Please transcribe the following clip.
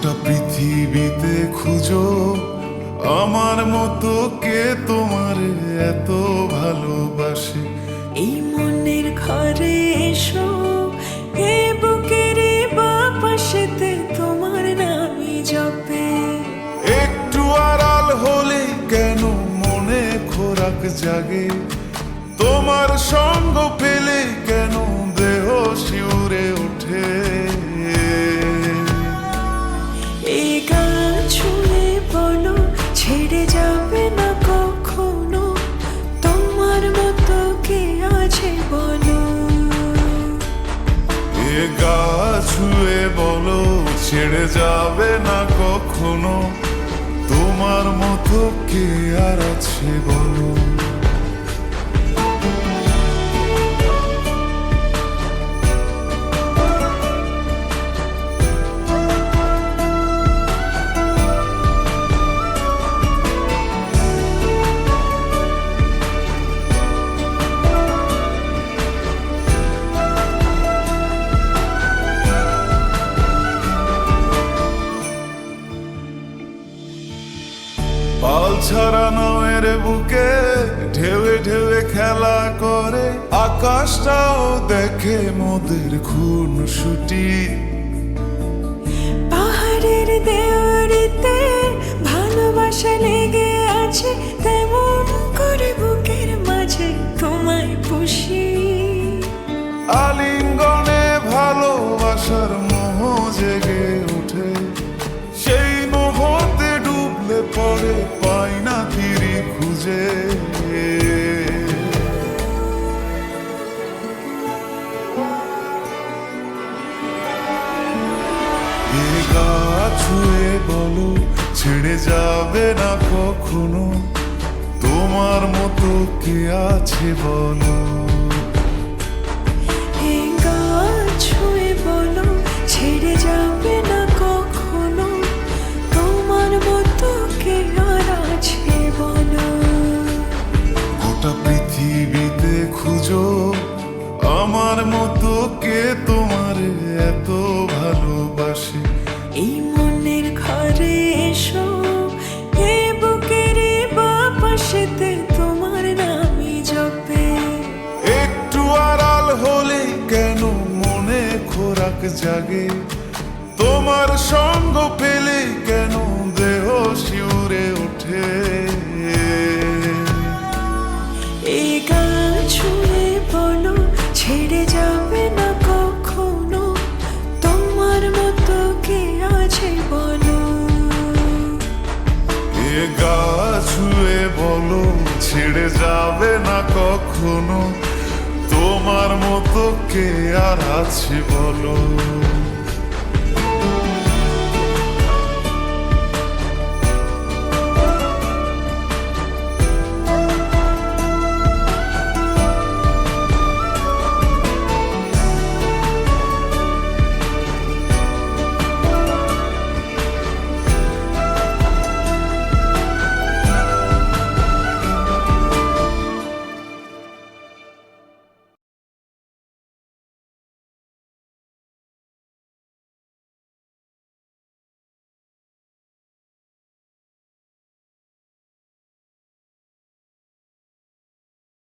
গোটা পৃথিবীতে খুঁজো আমার মতো কে তোমার এত ভালোবাসে। এই মনের ঘরে এসো, এ বুকের বাপাশেতে তোমার নামই জপে। একটু আড়াল হলে কেন মনে খোরাক জাগে, তোমার সঙ্গ পেলে কেন দেহ শিউরে ওঠে। এই গান ছুঁয়ে বলো ছেড়ে যাবে না কখনো, তোমার মতো কে আছে বলো। এ গা ছুঁয়ে বলো ছেড়ে যাবে না কখনো, তোমার মতো কে আর আছে বলো। পাল ছাড়া নামের বুকে ঢেউে ঢেউে খেলা করে, আকাশটাও দেখে মোদের খুন ছুটি। পাহাড়ের দেওয়ারিতে ভালোবাসা লেগে আছে, তেমন করে বুকের মাঝে তোমায় পুষি। আলিঙ্গনে ভালোবাসার মোহ জেগে ওঠে, সেই মোহতে ডুবলে পরে পাই না তীরে খুঁজে। এ গা ছুঁয়ে বলো ছেড়ে যাবে না কখনো, তোমার মতো কে আছে বলো। এই গান ছুঁয়ে বলো ছেড়ে যাবে না কখনো, তোমার মতো কে আর আছে বলো। গোটা পৃথিবীতে খুঁজো আমার মতো কে তোমার এত ভালোবাসে। এই মনের ঘরে এসো, এ বুকের বাপাশেতে তোমার নামই জপে। একটু আড়াল হলে কেন মনে খোরাক জাগে, তোমার সঙ্গ পেলে কেন দেহ শিউরে ওঠে। এই গান ছুঁয়ে বলো ছেড়ে যাবে না কখনো, তোমার মতো কে আছে বলো। এ গা ছুঁয়ে বলো ছেড়ে যাবে না কখনো, তোমার মতো কে আর আছে বলো।